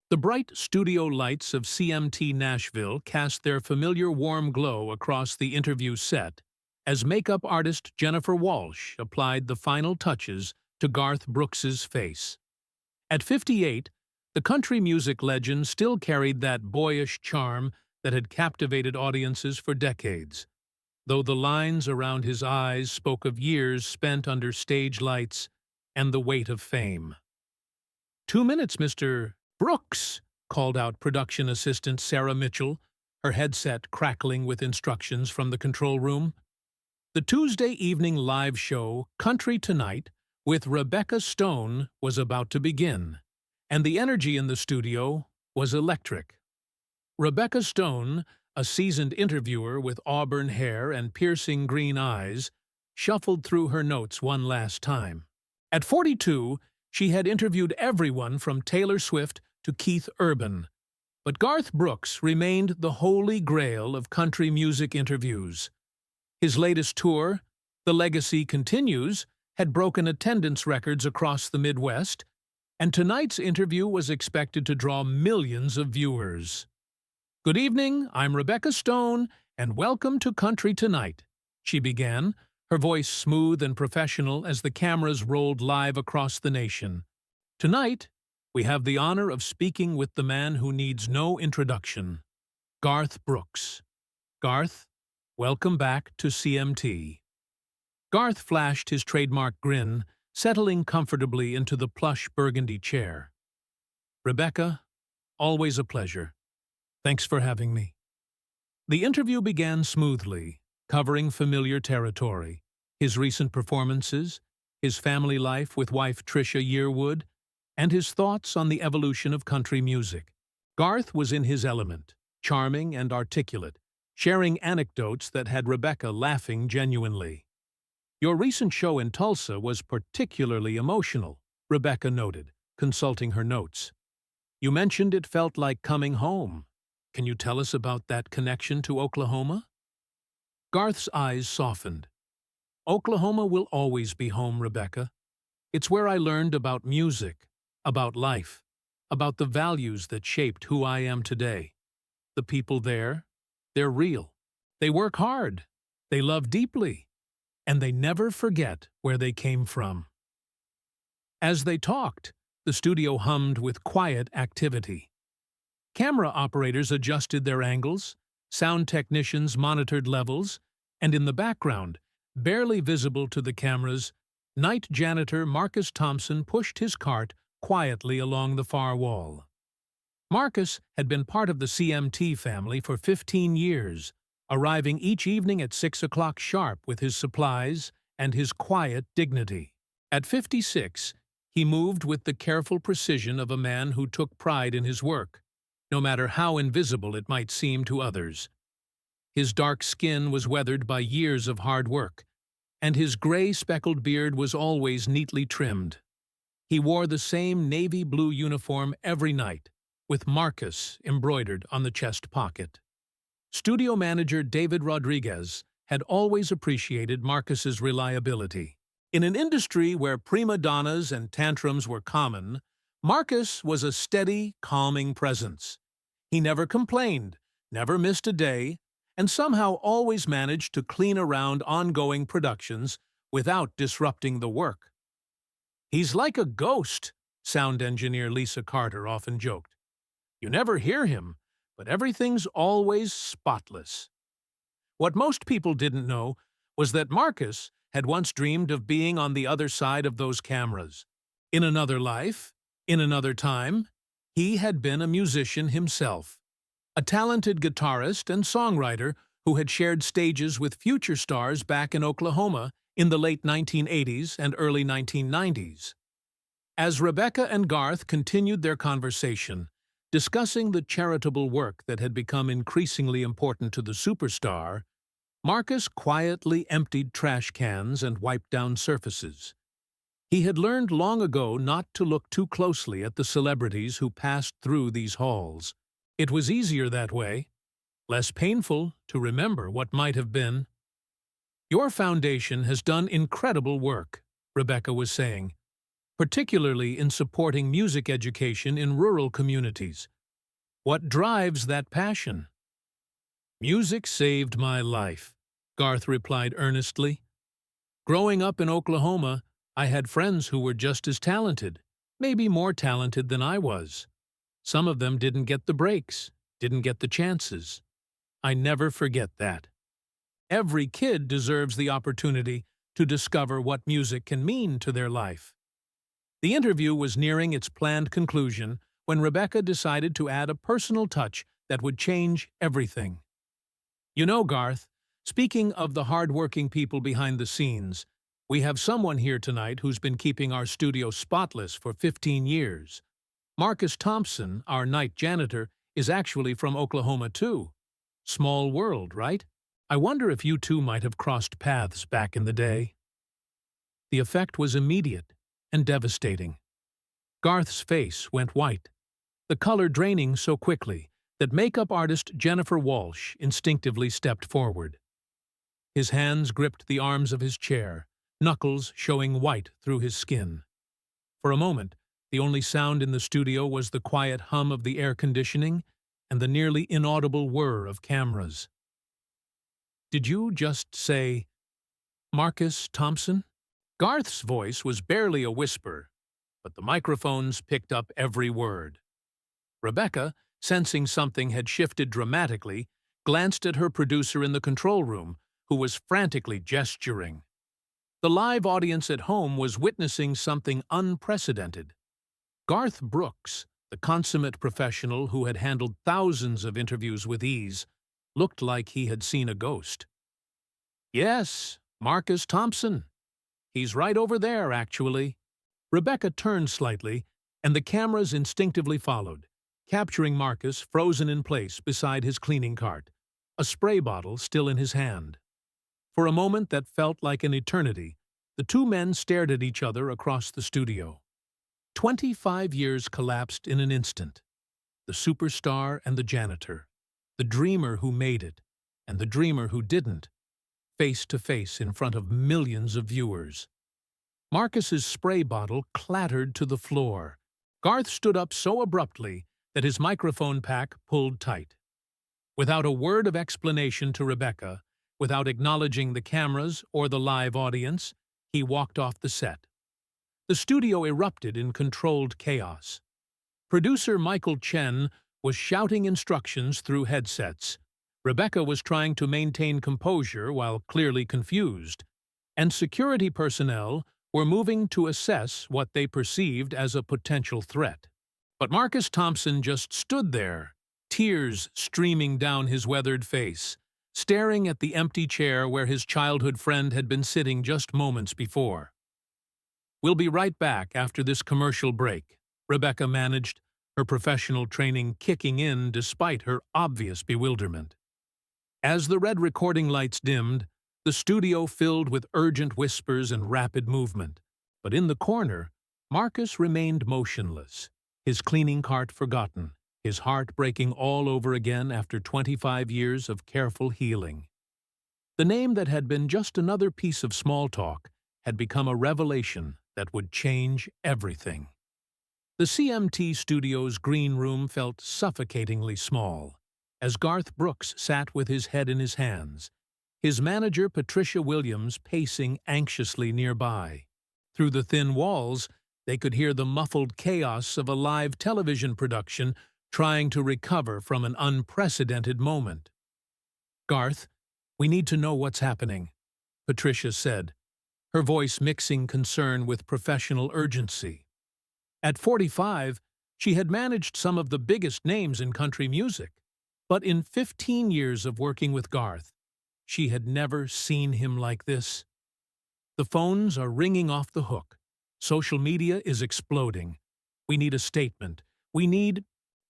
The bright studio lights of CMT Nashville cast their familiar warm glow across the interview set as makeup artist Jennifer Walsh applied the final touches to Garth Brooks's face. At 58, the country music legend still carried that boyish charm that had captivated audiences for decades, though the lines around his eyes spoke of years spent under stage lights and the weight of fame. 2 minutes, Mr. Brooks, called out production assistant Sarah Mitchell, her headset crackling with instructions from the control room. The Tuesday evening live show, Country Tonight, with Rebecca Stone, was about to begin, and the energy in the studio was electric. Rebecca Stone, a seasoned interviewer with auburn hair and piercing green eyes, shuffled through her notes one last time. At 42, she had interviewed everyone from Taylor Swift to Keith Urban, but Garth Brooks remained the holy grail of country music interviews. His latest tour, The Legacy Continues, had broken attendance records across the Midwest, and tonight's interview was expected to draw millions of viewers. "Good evening, I'm Rebecca Stone, and welcome to Country Tonight," she began, her voice smooth and professional as the cameras rolled live across the nation. "Tonight, we have the honor of speaking with the man who needs no introduction, Garth Brooks. Garth, welcome back to CMT." Garth flashed his trademark grin, settling comfortably into the plush burgundy chair. "Rebecca, always a pleasure. Thanks for having me." The interview began smoothly, covering familiar territory: his recent performances, his family life with wife Trisha Yearwood, and his thoughts on the evolution of country music. Garth was in his element, charming and articulate, sharing anecdotes that had Rebecca laughing genuinely. "Your recent show in Tulsa was particularly emotional," Rebecca noted, consulting her notes. "You mentioned it felt like coming home. Can you tell us about that connection to Oklahoma?" Garth's eyes softened. "Oklahoma will always be home, Rebecca. It's where I learned about music, about life, about the values that shaped who I am today. The people there, they're real. They work hard, they love deeply, and they never forget where they came from." As they talked, the studio hummed with quiet activity. Camera operators adjusted their angles, sound technicians monitored levels, and in the background, barely visible to the cameras, night janitor Marcus Thompson pushed his cart quietly along the far wall. Marcus had been part of the CMT family for 15 years, arriving each evening at 6 o'clock sharp with his supplies and his quiet dignity. At 56, he moved with the careful precision of a man who took pride in his work, no matter how invisible it might seem to others. His dark skin was weathered by years of hard work, and his gray-speckled beard was always neatly trimmed. He wore the same navy blue uniform every night, with Marcus embroidered on the chest pocket. Studio manager David Rodriguez had always appreciated Marcus's reliability. In an industry where prima donnas and tantrums were common, Marcus was a steady, calming presence. He never complained, never missed a day, and somehow always managed to clean around ongoing productions without disrupting the work. "He's like a ghost," sound engineer Lisa Carter often joked. "You never hear him, but everything's always spotless." What most people didn't know was that Marcus had once dreamed of being on the other side of those cameras. In another life, in another time, he had been a musician himself, a talented guitarist and songwriter who had shared stages with future stars back in Oklahoma in the late 1980s and early 1990s. As Rebecca and Garth continued their conversation, discussing the charitable work that had become increasingly important to the superstar, Marcus quietly emptied trash cans and wiped down surfaces. He had learned long ago not to look too closely at the celebrities who passed through these halls. It was easier that way, less painful to remember what might have been. "Your foundation has done incredible work," Rebecca was saying. particularly in supporting music education in rural communities. What drives that passion? Music saved my life, Garth replied earnestly. Growing up in Oklahoma, I had friends who were just as talented, maybe more talented than I was. Some of them didn't get the breaks, didn't get the chances. I never forget that. Every kid deserves the opportunity to discover what music can mean to their life. The interview was nearing its planned conclusion when Rebecca decided to add a personal touch that would change everything. You know, Garth, speaking of the hard-working people behind the scenes, we have someone here tonight who's been keeping our studio spotless for 15 years. Marcus Thompson, our night janitor, is actually from Oklahoma too. Small world, right? I wonder if you two might have crossed paths back in the day. The effect was immediate and devastating. Garth's face went white, the color draining so quickly that makeup artist Jennifer Walsh instinctively stepped forward. His hands gripped the arms of his chair, knuckles showing white through his skin. For a moment, the only sound in the studio was the quiet hum of the air conditioning and the nearly inaudible whir of cameras. Did you just say, Marcus Thompson? Garth's voice was barely a whisper, but the microphones picked up every word. Rebecca, sensing something had shifted dramatically, glanced at her producer in the control room, who was frantically gesturing. The live audience at home was witnessing something unprecedented. Garth Brooks, the consummate professional who had handled thousands of interviews with ease, looked like he had seen a ghost. Yes, Marcus Thompson. He's right over there, actually. Rebecca turned slightly, and the cameras instinctively followed, capturing Marcus frozen in place beside his cleaning cart, a spray bottle still in his hand. For a moment that felt like an eternity, the two men stared at each other across the studio. 25 years collapsed in an instant. The superstar and the janitor, the dreamer who made it, and the dreamer who didn't, face to face in front of millions of viewers. Marcus's spray bottle clattered to the floor. Garth stood up so abruptly that his microphone pack pulled tight. Without a word of explanation to Rebecca, without acknowledging the cameras or the live audience, he walked off the set. The studio erupted in controlled chaos. Producer Michael Chen was shouting instructions through headsets. Rebecca was trying to maintain composure while clearly confused, and security personnel were moving to assess what they perceived as a potential threat. But Marcus Thompson just stood there, tears streaming down his weathered face, staring at the empty chair where his childhood friend had been sitting just moments before. We'll be right back after this commercial break, Rebecca managed, her professional training kicking in despite her obvious bewilderment. As the red recording lights dimmed, the studio filled with urgent whispers and rapid movement. But in the corner, Marcus remained motionless, his cleaning cart forgotten, his heart breaking all over again after 25 years of careful healing. The name that had been just another piece of small talk had become a revelation that would change everything. The CMT studio's green room felt suffocatingly small, as Garth Brooks sat with his head in his hands, his manager Patricia Williams pacing anxiously nearby. Through the thin walls, they could hear the muffled chaos of a live television production trying to recover from an unprecedented moment. Garth, we need to know what's happening, Patricia said, her voice mixing concern with professional urgency. At 45, she had managed some of the biggest names in country music, but in 15 years of working with Garth, she had never seen him like this. The phones are ringing off the hook. Social media is exploding. We need a statement. I need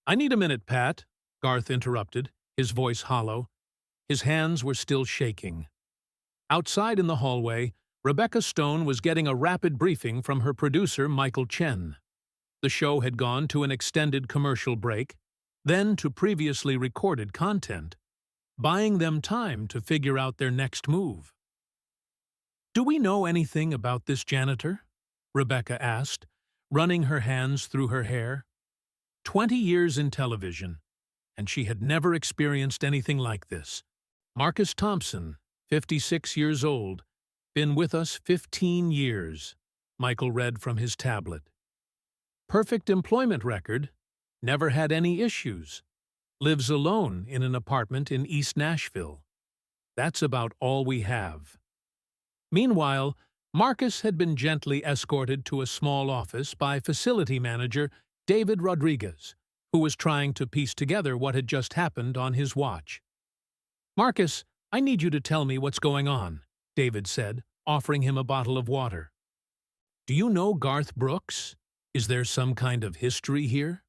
a minute, Pat, Garth interrupted, his voice hollow. His hands were still shaking. Outside in the hallway, Rebecca Stone was getting a rapid briefing from her producer, Michael Chen. The show had gone to an extended commercial break, then to previously recorded content, buying them time to figure out their next move. Do we know anything about this janitor? Rebecca asked, running her hands through her hair. 20 years in television, and she had never experienced anything like this. Marcus Thompson, 56 years old, been with us 15 years, Michael read from his tablet. Perfect employment record, never had any issues, lives alone in an apartment in East Nashville. That's about all we have. Meanwhile, Marcus had been gently escorted to a small office by facility manager David Rodriguez, who was trying to piece together what had just happened on his watch. "Marcus, I need you to tell me what's going on," David said, offering him a bottle of water. "Do you know Garth Brooks? Is there some kind of history here?"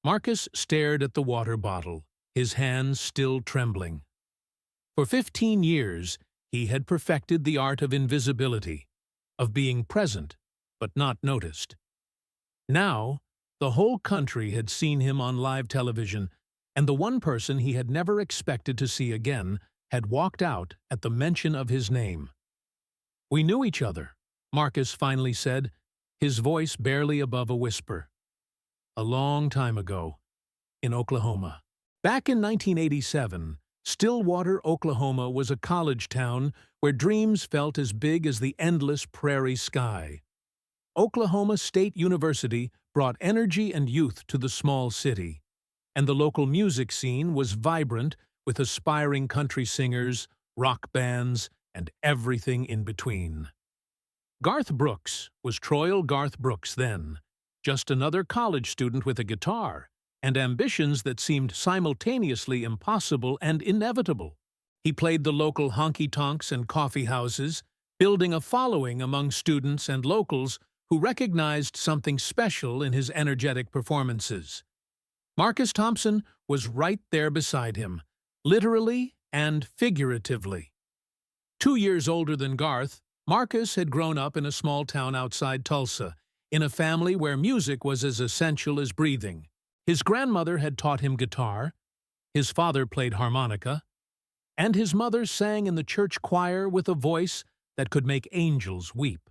Marcus stared at the water bottle, his hands still trembling. For 15 years, he had perfected the art of invisibility, of being present but not noticed. Now, the whole country had seen him on live television, and the one person he had never expected to see again had walked out at the mention of his name. "We knew each other," Marcus finally said, his voice barely above a whisper. "A long time ago, in Oklahoma." Back in 1987, Stillwater, Oklahoma was a college town where dreams felt as big as the endless prairie sky. Oklahoma State University brought energy and youth to the small city, and the local music scene was vibrant with aspiring country singers, rock bands, and everything in between. Garth Brooks was Troil Garth Brooks then, just another college student with a guitar, and ambitions that seemed simultaneously impossible and inevitable. He played the local honky-tonks and coffee houses, building a following among students and locals who recognized something special in his energetic performances. Marcus Thompson was right there beside him, literally and figuratively. 2 years older than Garth, Marcus had grown up in a small town outside Tulsa, in a family where music was as essential as breathing. His grandmother had taught him guitar, his father played harmonica, and his mother sang in the church choir with a voice that could make angels weep.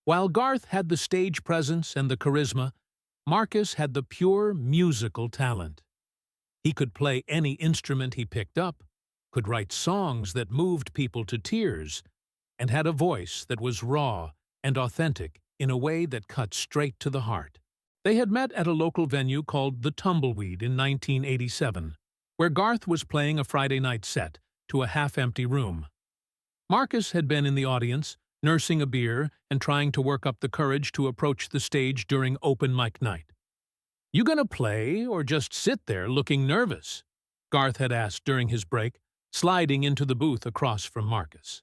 While Garth had the stage presence and the charisma, Marcus had the pure musical talent. He could play any instrument he picked up, could write songs that moved people to tears, and had a voice that was raw and authentic in a way that cut straight to the heart. They had met at a local venue called The Tumbleweed in 1987, where Garth was playing a Friday night set to a half-empty room. Marcus had been in the audience, nursing a beer and trying to work up the courage to approach the stage during open mic night. "You gonna play or just sit there looking nervous?" Garth had asked during his break, sliding into the booth across from Marcus.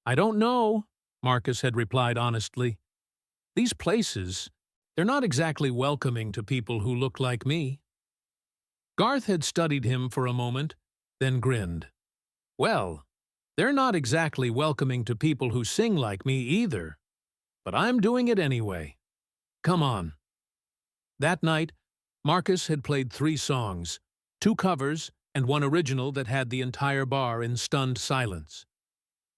"I don't know," Marcus had replied honestly. "These places, they're not exactly welcoming to people who look like me." Garth had studied him for a moment, then grinned. "Well, they're not exactly welcoming to people who sing like me either, but I'm doing it anyway. Come on." That night, Marcus had played 3 songs, 2 covers and 1 original that had the entire bar in stunned silence.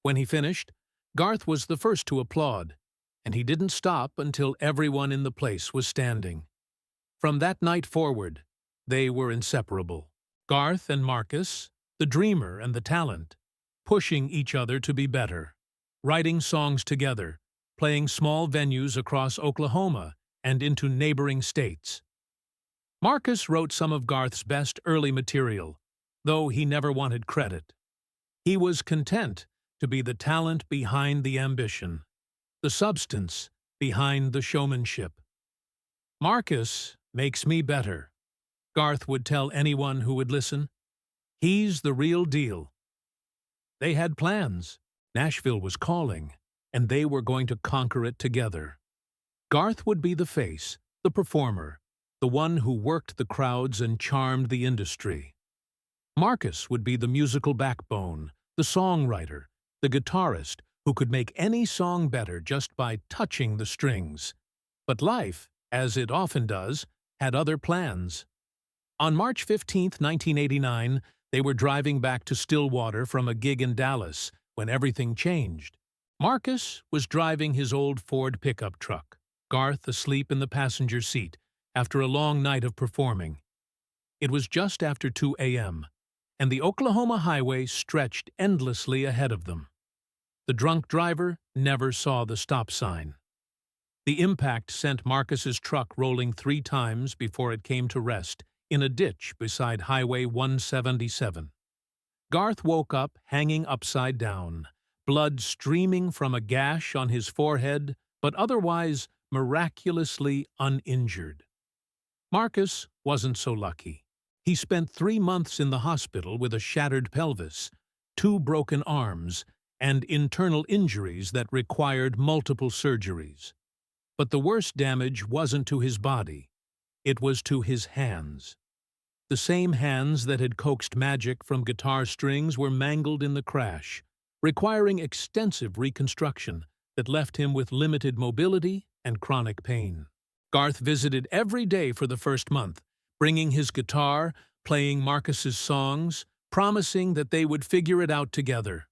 When he finished, Garth was the first to applaud, and he didn't stop until everyone in the place was standing. From that night forward, they were inseparable. Garth and Marcus, the dreamer and the talent, pushing each other to be better, writing songs together, playing small venues across Oklahoma and into neighboring states. Marcus wrote some of Garth's best early material, though he never wanted credit. He was content to be the talent behind the ambition, the substance behind the showmanship. "Marcus makes me better," Garth would tell anyone who would listen. "He's the real deal." They had plans. Nashville was calling, and they were going to conquer it together. Garth would be the face, the performer, the one who worked the crowds and charmed the industry. Marcus would be the musical backbone, the songwriter, the guitarist who could make any song better just by touching the strings. But life, as it often does, had other plans. On March 15, 1989, they were driving back to Stillwater from a gig in Dallas when everything changed. Marcus was driving his old Ford pickup truck. Garth asleep in the passenger seat after a long night of performing. It was just after 2 a.m., and the Oklahoma highway stretched endlessly ahead of them. The drunk driver never saw the stop sign. The impact sent Marcus's truck rolling 3 times before it came to rest in a ditch beside Highway 177. Garth woke up hanging upside down, blood streaming from a gash on his forehead, but otherwise miraculously uninjured. Marcus wasn't so lucky. He spent 3 months in the hospital with a shattered pelvis, 2 broken arms, and internal injuries that required multiple surgeries. But the worst damage wasn't to his body. It was to his hands. The same hands that had coaxed magic from guitar strings were mangled in the crash, requiring extensive reconstruction that left him with limited mobility and chronic pain. Garth visited every day for the first month, bringing his guitar, playing Marcus's songs, promising that they would figure it out together.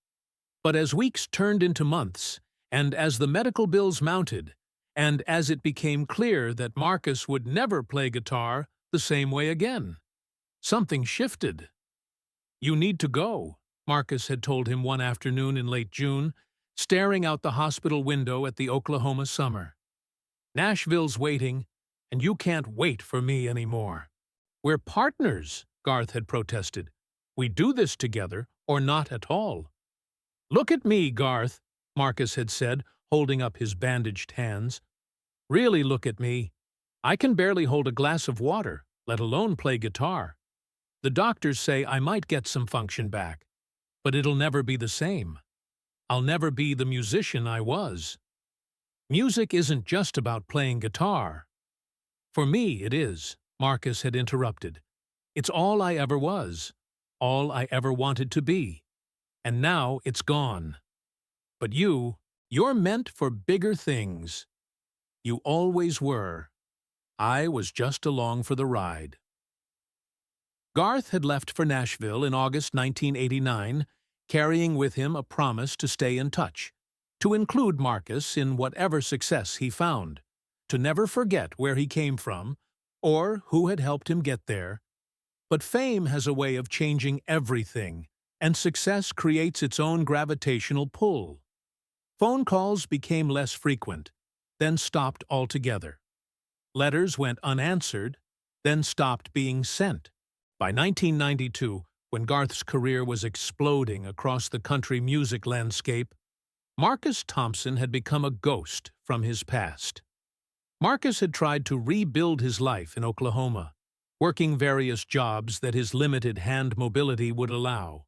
But as weeks turned into months, and as the medical bills mounted, and as it became clear that Marcus would never play guitar the same way again, something shifted. "You need to go," Marcus had told him one afternoon in late June, staring out the hospital window at the Oklahoma summer. "Nashville's waiting, and you can't wait for me anymore." "We're partners," Garth had protested. "We do this together, or not at all." "Look at me, Garth," Marcus had said, holding up his bandaged hands. "Really look at me. I can barely hold a glass of water, let alone play guitar. The doctors say I might get some function back, but it'll never be the same. I'll never be the musician I was. Music isn't just about playing guitar." "For me, it is," Marcus had interrupted. "It's all I ever was, all I ever wanted to be. And now it's gone. But you're meant for bigger things. You always were. I was just along for the ride." Garth had left for Nashville in August 1989, carrying with him a promise to stay in touch, to include Marcus in whatever success he found, to never forget where he came from or who had helped him get there. But fame has a way of changing everything, and success creates its own gravitational pull. Phone calls became less frequent, then stopped altogether. Letters went unanswered, then stopped being sent. By 1992, when Garth's career was exploding across the country music landscape, Marcus Thompson had become a ghost from his past. Marcus had tried to rebuild his life in Oklahoma, working various jobs that his limited hand mobility would allow.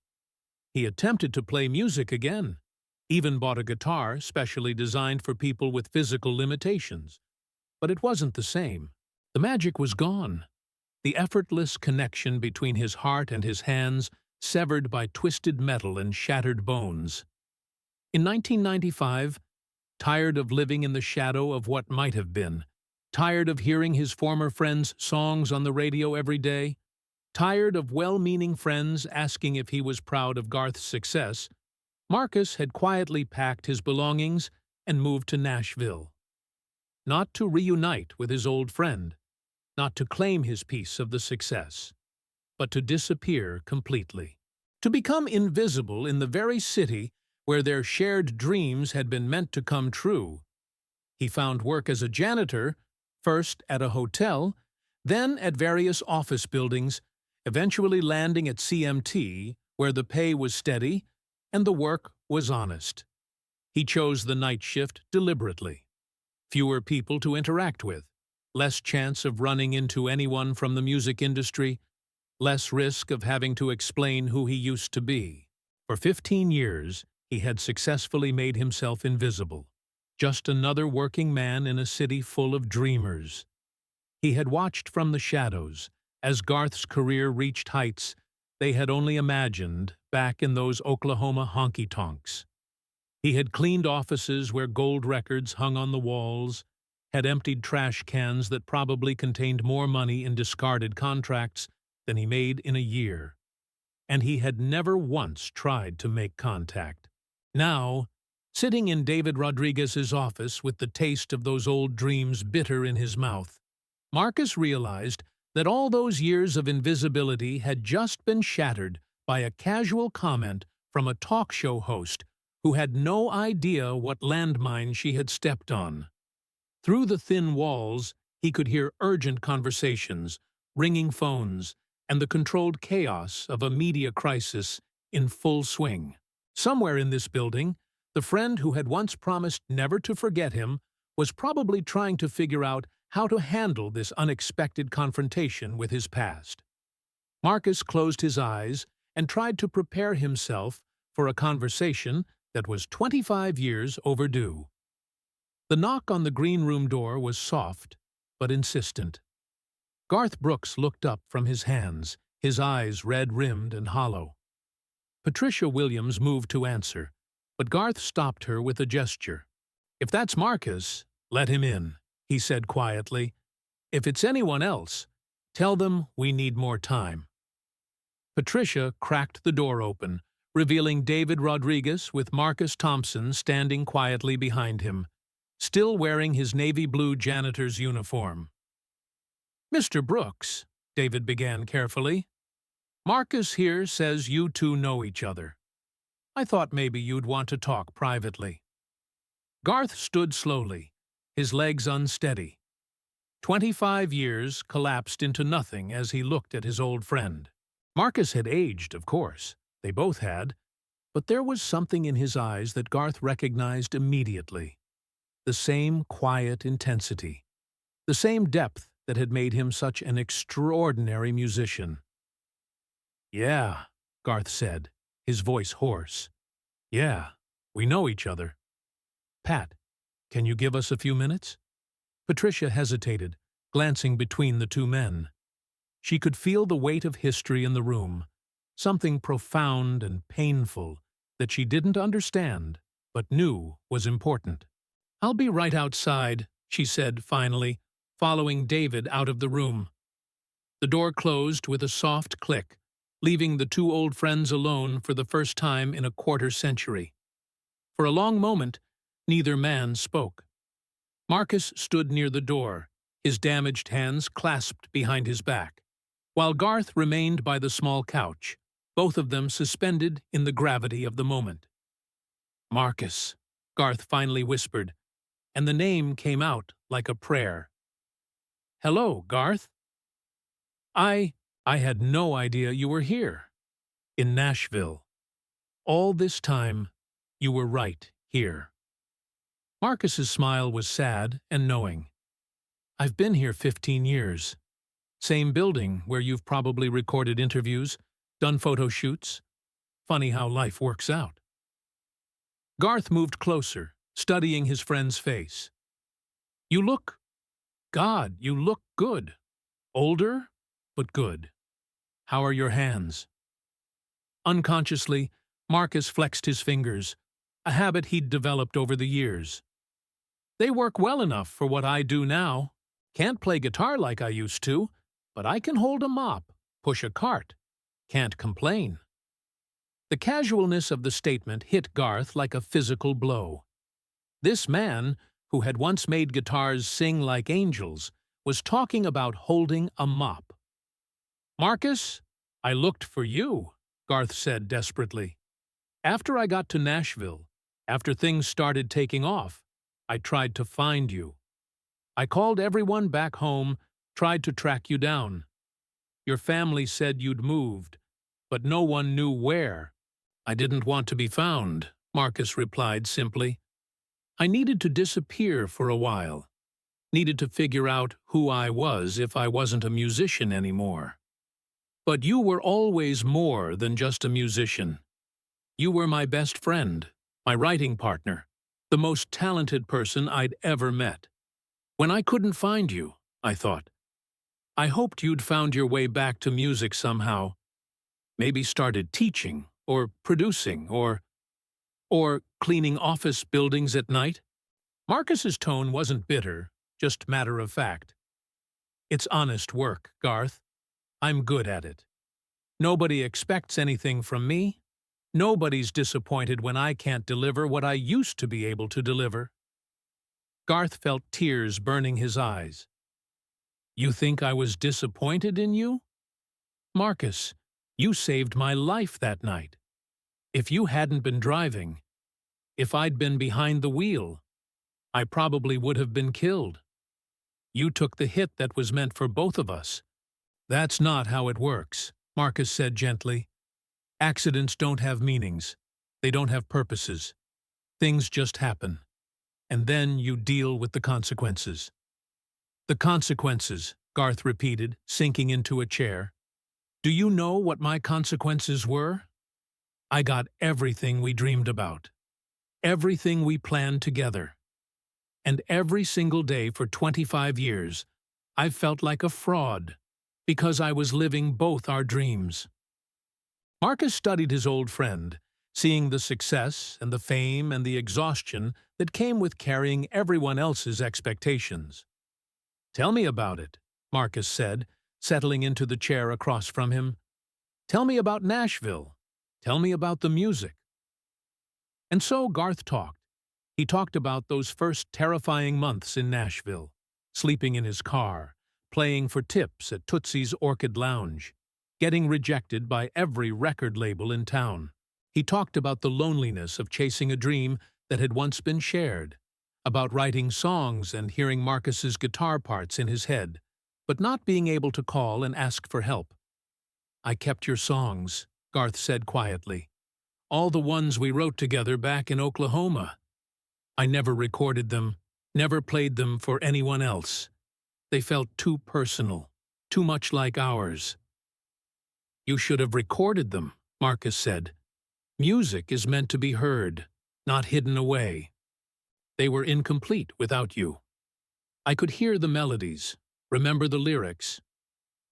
He attempted to play music again, even bought a guitar specially designed for people with physical limitations. But it wasn't the same. The magic was gone. The effortless connection between his heart and his hands, severed by twisted metal and shattered bones. In 1995, tired of living in the shadow of what might have been, tired of hearing his former friends' songs on the radio every day, tired of well-meaning friends asking if he was proud of Garth's success, Marcus had quietly packed his belongings and moved to Nashville. Not to reunite with his old friend, not to claim his piece of the success, but to disappear completely. To become invisible in the very city where their shared dreams had been meant to come true. He found work as a janitor, first at a hotel, then at various office buildings, eventually landing at CMT, where the pay was steady and the work was honest. He chose the night shift deliberately. Fewer people to interact with, less chance of running into anyone from the music industry, less risk of having to explain who he used to be. For 15 years, he had successfully made himself invisible, just another working man in a city full of dreamers. He had watched from the shadows as Garth's career reached heights they had only imagined back in those Oklahoma honky-tonks. He had cleaned offices where gold records hung on the walls, had emptied trash cans that probably contained more money in discarded contracts than he made in a year. And he had never once tried to make contact. Now, Sitting in David Rodriguez's office with the taste of those old dreams bitter in his mouth, Marcus realized that all those years of invisibility had just been shattered by a casual comment from a talk show host who had no idea what landmine she had stepped on. Through the thin walls, he could hear urgent conversations, ringing phones, and the controlled chaos of a media crisis in full swing. Somewhere in this building, the friend who had once promised never to forget him was probably trying to figure out how to handle this unexpected confrontation with his past. Marcus closed his eyes and tried to prepare himself for a conversation that was 25 years overdue. The knock on the green room door was soft, but insistent. Garth Brooks looked up from his hands, his eyes red-rimmed and hollow. Patricia Williams moved to answer, but Garth stopped her with a gesture. "If that's Marcus, let him in," he said quietly. "If it's anyone else, tell them we need more time." Patricia cracked the door open, revealing David Rodriguez with Marcus Thompson standing quietly behind him, still wearing his navy blue janitor's uniform. "Mr. Brooks," David began carefully, "Marcus here says you two know each other. I thought maybe you'd want to talk privately." Garth stood slowly, his legs unsteady. 25 years collapsed into nothing as he looked at his old friend. Marcus had aged, of course. They both had. But there was something in his eyes that Garth recognized immediately. The same quiet intensity. The same depth that had made him such an extraordinary musician. "Yeah," Garth said, his voice hoarse. "Yeah, we know each other. Pat, can you give us a few minutes?" Patricia hesitated, glancing between the two men. She could feel the weight of history in the room, something profound and painful that she didn't understand, but knew was important. "I'll be right outside," she said finally, following David out of the room. The door closed with a soft click, leaving the two old friends alone for the first time in a quarter-century. For a long moment, neither man spoke. Marcus stood near the door, his damaged hands clasped behind his back, while Garth remained by the small couch, both of them suspended in the gravity of the moment. "Marcus," Garth finally whispered, and the name came out like a prayer. "Hello, Garth. I had no idea you were here. In Nashville. All this time, you were right here." Marcus's smile was sad and knowing. "I've been here 15 years. Same building where you've probably recorded interviews, done photo shoots. Funny how life works out." Garth moved closer, studying his friend's face. "You look... God, you look good. Older, but good. How are your hands?" Unconsciously, Marcus flexed his fingers, a habit he'd developed over the years. "They work well enough for what I do now. Can't play guitar like I used to, but I can hold a mop, push a cart. Can't complain." The casualness of the statement hit Garth like a physical blow. This man, who had once made guitars sing like angels, was talking about holding a mop. "Marcus, I looked for you," Garth said desperately. "After I got to Nashville, after things started taking off, I tried to find you. I called everyone back home, tried to track you down. Your family said you'd moved, but no one knew where." "I didn't want to be found," Marcus replied simply. "I needed to disappear for a while. Needed to figure out who I was if I wasn't a musician anymore. But you were always more than just a musician. You were my best friend, my writing partner, the most talented person I'd ever met. When I couldn't find you, I thought, I hoped you'd found your way back to music somehow. Maybe started teaching, or producing, or cleaning office buildings at night." Marcus's tone wasn't bitter, just matter of fact. "It's honest work, Garth. I'm good at it. Nobody expects anything from me. Nobody's disappointed when I can't deliver what I used to be able to deliver. Garth felt tears burning his eyes. You think I was disappointed in you? Marcus, you saved my life that night. If you hadn't been driving, if I'd been behind the wheel, I probably would have been killed. You took the hit that was meant for both of us. That's not how it works, Marcus said gently. Accidents don't have meanings. They don't have purposes. Things just happen. And then you deal with the consequences. The consequences, Garth repeated, sinking into a chair. Do you know what my consequences were? I got everything we dreamed about. Everything we planned together. And every single day for 25 years, I've felt like a fraud, because I was living both our dreams. Marcus studied his old friend, seeing the success and the fame and the exhaustion that came with carrying everyone else's expectations. Tell me about it, Marcus said, settling into the chair across from him. Tell me about Nashville. Tell me about the music. And so Garth talked. He talked about those first terrifying months in Nashville, sleeping in his car, playing for tips at Tootsie's Orchid Lounge, getting rejected by every record label in town. He talked about the loneliness of chasing a dream that had once been shared, about writing songs and hearing Marcus's guitar parts in his head, but not being able to call and ask for help. I kept your songs, Garth said quietly. All the ones we wrote together back in Oklahoma. I never recorded them, never played them for anyone else. They felt too personal, too much like ours. You should have recorded them, Marcus said. Music is meant to be heard, not hidden away. They were incomplete without you. I could hear the melodies, remember the lyrics,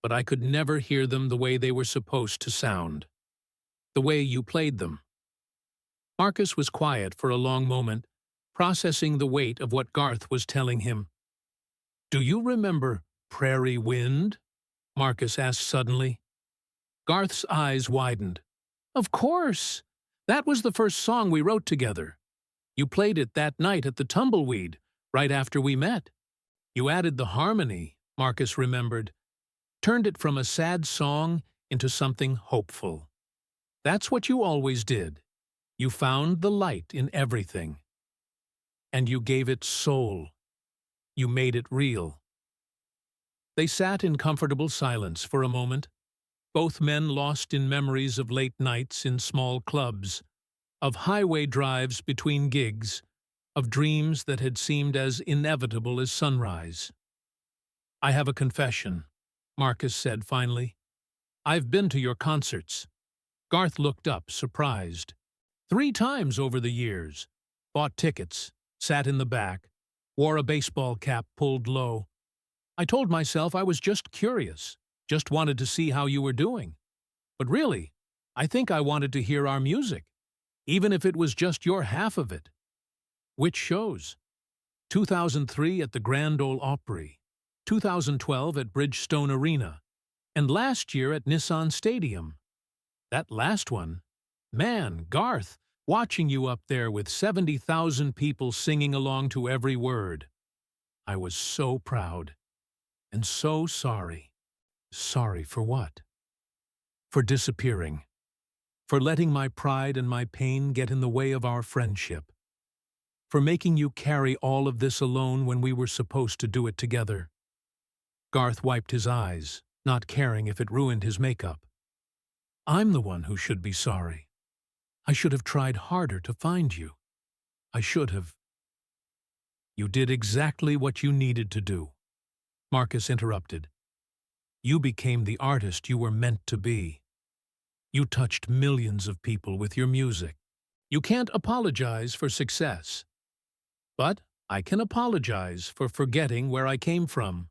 but I could never hear them the way they were supposed to sound. The way you played them. Marcus was quiet for a long moment, processing the weight of what Garth was telling him. Do you remember Prairie Wind? Marcus asked suddenly. Garth's eyes widened. Of course! That was the first song we wrote together. You played it that night at the Tumbleweed, right after we met. You added the harmony, Marcus remembered, turned it from a sad song into something hopeful. That's what you always did. You found the light in everything. And you gave it soul. You made it real. They sat in comfortable silence for a moment, both men lost in memories of late nights in small clubs, of highway drives between gigs, of dreams that had seemed as inevitable as sunrise. I have a confession, Marcus said finally. I've been to your concerts. Garth looked up, surprised. 3 times over the years. Bought tickets, sat in the back, wore a baseball cap pulled low. I told myself I was just curious, just wanted to see how you were doing. But really, I think I wanted to hear our music, even if it was just your half of it. Which shows? 2003 at the Grand Ole Opry, 2012 at Bridgestone Arena, and last year at Nissan Stadium. That last one, man, Garth, watching you up there with 70,000 people singing along to every word. I was so proud, and so sorry. Sorry for what? For disappearing. For letting my pride and my pain get in the way of our friendship. For making you carry all of this alone when we were supposed to do it together. Garth wiped his eyes, not caring if it ruined his makeup. I'm the one who should be sorry. I should have tried harder to find you. I should have. You did exactly what you needed to do. Marcus interrupted. You became the artist you were meant to be. You touched millions of people with your music. You can't apologize for success. But I can apologize for forgetting where I came from.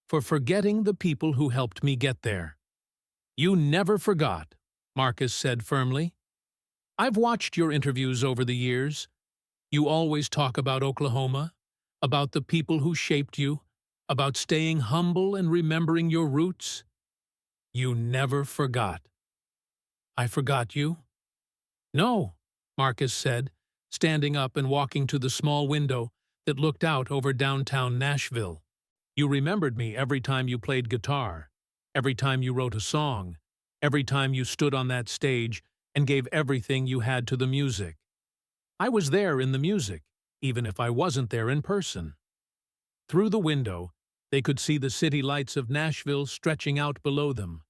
For forgetting the people who helped me get there. You never forgot, Marcus said firmly. I've watched your interviews over the years. You always talk about Oklahoma, about the people who shaped you, about staying humble and remembering your roots. You never forgot. I forgot you? No, Marcus said, standing up and walking to the small window that looked out over downtown Nashville. You remembered me every time you played guitar, every time you wrote a song, every time you stood on that stage and gave everything you had to the music. I was there in the music, even if I wasn't there in person. Through the window, they could see the city lights of Nashville stretching out below them.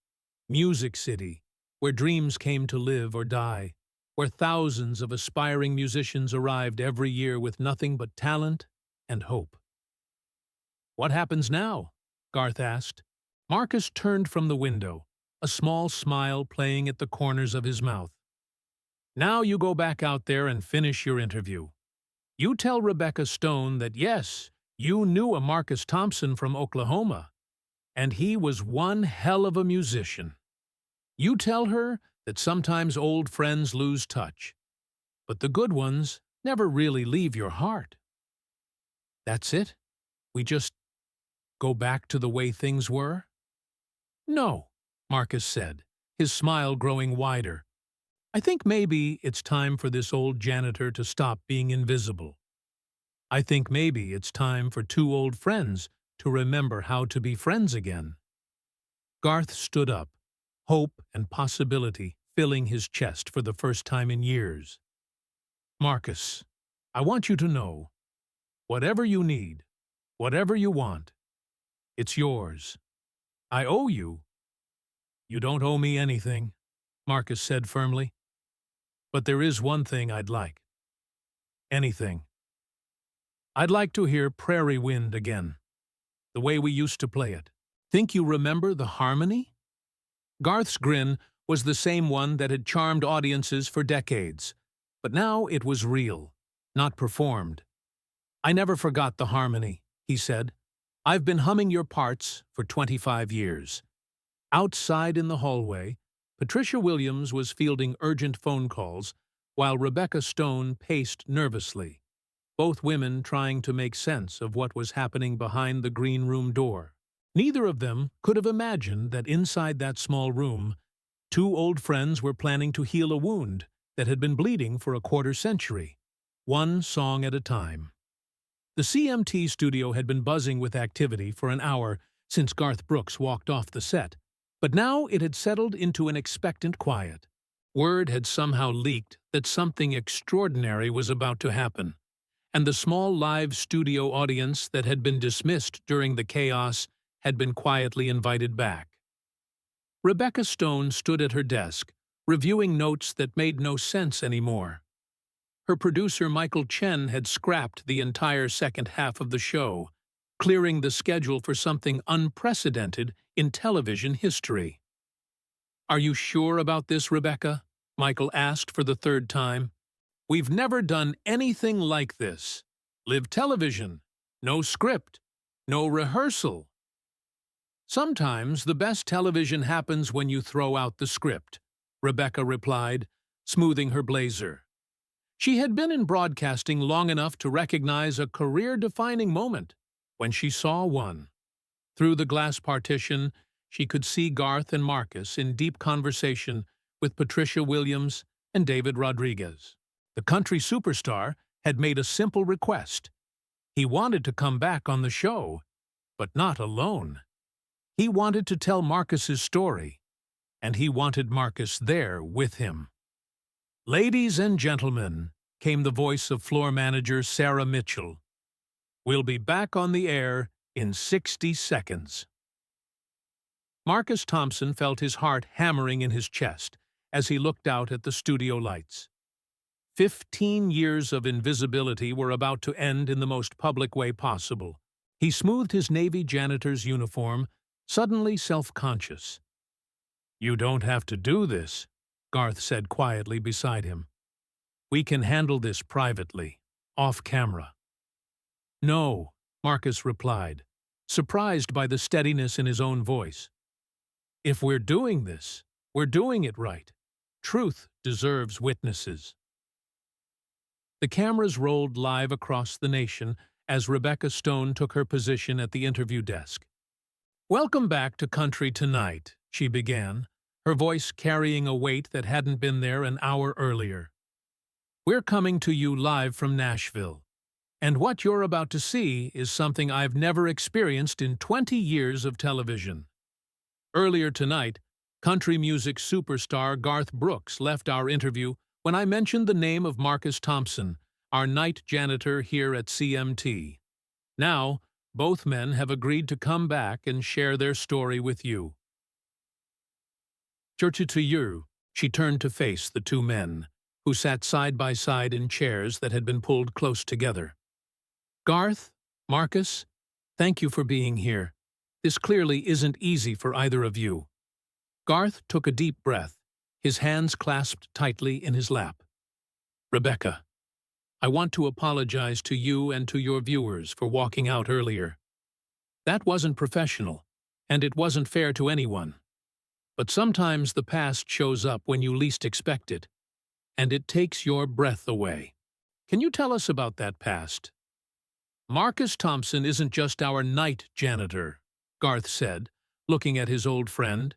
Music City, where dreams came to live or die, where thousands of aspiring musicians arrived every year with nothing but talent and hope. What happens now? Garth asked. Marcus turned from the window, a small smile playing at the corners of his mouth. Now you go back out there and finish your interview. You tell Rebecca Stone that yes, you knew a Marcus Thompson from Oklahoma, and he was one hell of a musician. You tell her that sometimes old friends lose touch, but the good ones never really leave your heart. That's it? We just go back to the way things were? No, Marcus said, his smile growing wider. I think maybe it's time for this old janitor to stop being invisible. I think maybe it's time for two old friends to remember how to be friends again. Garth stood up, hope and possibility filling his chest for the first time in years. Marcus, I want you to know, whatever you need, whatever you want, it's yours. I owe you. You don't owe me anything, Marcus said firmly. But there is one thing I'd like. Anything. I'd like to hear Prairie Wind again, the way we used to play it. Think you remember the harmony? Garth's grin was the same one that had charmed audiences for decades, but now it was real, not performed. I never forgot the harmony, he said. I've been humming your parts for 25 years. Outside in the hallway, Patricia Williams was fielding urgent phone calls, while Rebecca Stone paced nervously, both women trying to make sense of what was happening behind the green room door. Neither of them could have imagined that inside that small room, two old friends were planning to heal a wound that had been bleeding for a quarter-century, one song at a time. The CMT studio had been buzzing with activity for an hour since Garth Brooks walked off the set, but now it had settled into an expectant quiet. Word had somehow leaked that something extraordinary was about to happen, and the small live studio audience that had been dismissed during the chaos had been quietly invited back. Rebecca Stone stood at her desk, reviewing notes that made no sense anymore. Her producer Michael Chen had scrapped the entire second half of the show, clearing the schedule for something unprecedented in television history. Are you sure about this, Rebecca? Michael asked for the third time. We've never done anything like this. Live television. No script. No rehearsal. Sometimes the best television happens when you throw out the script, Rebecca replied, smoothing her blazer. She had been in broadcasting long enough to recognize a career-defining moment when she saw one. Through the glass partition, she could see Garth and Marcus in deep conversation with Patricia Williams and David Rodriguez. The country superstar had made a simple request. He wanted to come back on the show, but not alone. He wanted to tell Marcus's story, and he wanted Marcus there with him. Ladies and gentlemen, came the voice of floor manager Sarah Mitchell. We'll be back on the air in 60 seconds. Marcus Thompson felt his heart hammering in his chest as he looked out at the studio lights. 15 years of invisibility were about to end in the most public way possible. He smoothed his Navy janitor's uniform, suddenly self-conscious. You don't have to do this, Garth said quietly beside him. We can handle this privately, off camera. No, Marcus replied, surprised by the steadiness in his own voice. If we're doing this, we're doing it right. Truth deserves witnesses. The cameras rolled live across the nation as Rebecca Stone took her position at the interview desk. Welcome back to Country Tonight, she began, her voice carrying a weight that hadn't been there an hour earlier. "We're coming to you live from Nashville, and what you're about to see is something I've never experienced in 20 years of television." Earlier tonight, country music superstar Garth Brooks left our interview when I mentioned the name of Marcus Thompson, our night janitor here at CMT. Now, both men have agreed to come back and share their story with you. To you, she turned to face the two men, who sat side by side in chairs that had been pulled close together. "Garth, Marcus, thank you for being here. This clearly isn't easy for either of you." Garth took a deep breath, his hands clasped tightly in his lap. "Rebecca, I want to apologize to you and to your viewers for walking out earlier. That wasn't professional, and it wasn't fair to anyone. But sometimes the past shows up when you least expect it, and it takes your breath away. Can you tell us about that past?" "Marcus Thompson isn't just our night janitor," Garth said, looking at his old friend.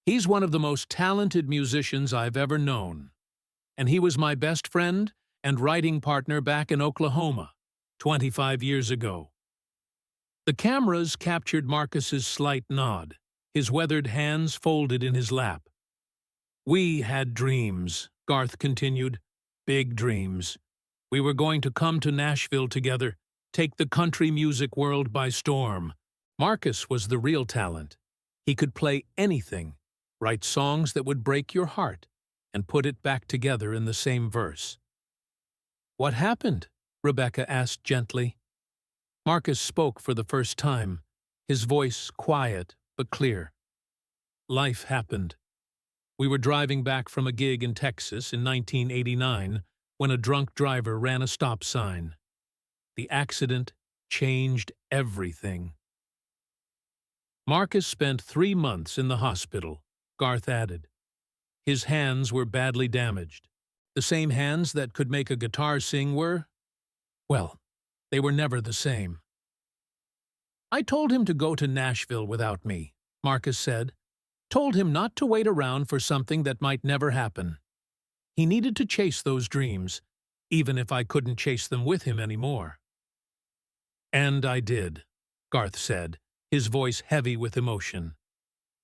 "He's one of the most talented musicians I've ever known. And he was my best friend and writing partner back in Oklahoma, 25 years ago." The cameras captured Marcus's slight nod, his weathered hands folded in his lap. "We had dreams," Garth continued, "big dreams. We were going to come to Nashville together, take the country music world by storm. Marcus was the real talent. He could play anything, write songs that would break your heart, and put it back together in the same verse." "What happened?" Rebecca asked gently. Marcus spoke for the first time, his voice quiet but clear. "Life happened. We were driving back from a gig in Texas in 1989 when a drunk driver ran a stop sign. The accident changed everything." "Marcus spent 3 months in the hospital," Garth added. "His hands were badly damaged. The same hands that could make a guitar sing were, well, they were never the same." "I told him to go to Nashville without me," Marcus said. "Told him not to wait around for something that might never happen. He needed to chase those dreams, even if I couldn't chase them with him anymore." "And I did," Garth said, his voice heavy with emotion.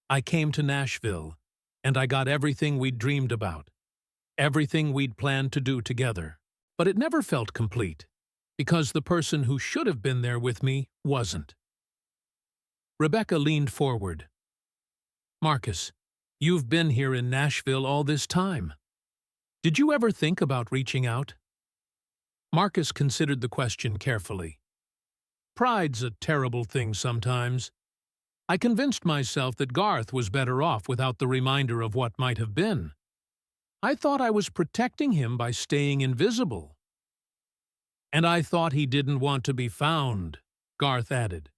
"I came to Nashville, and I got everything we'd dreamed about, everything we'd planned to do together. But it never felt complete, because the person who should have been there with me wasn't." Rebecca leaned forward. "Marcus, you've been here in Nashville all this time. Did you ever think about reaching out?" Marcus considered the question carefully. "Pride's a terrible thing sometimes. I convinced myself that Garth was better off without the reminder of what might have been. I thought I was protecting him by staying invisible." "And I thought he didn't want to be found," Garth added.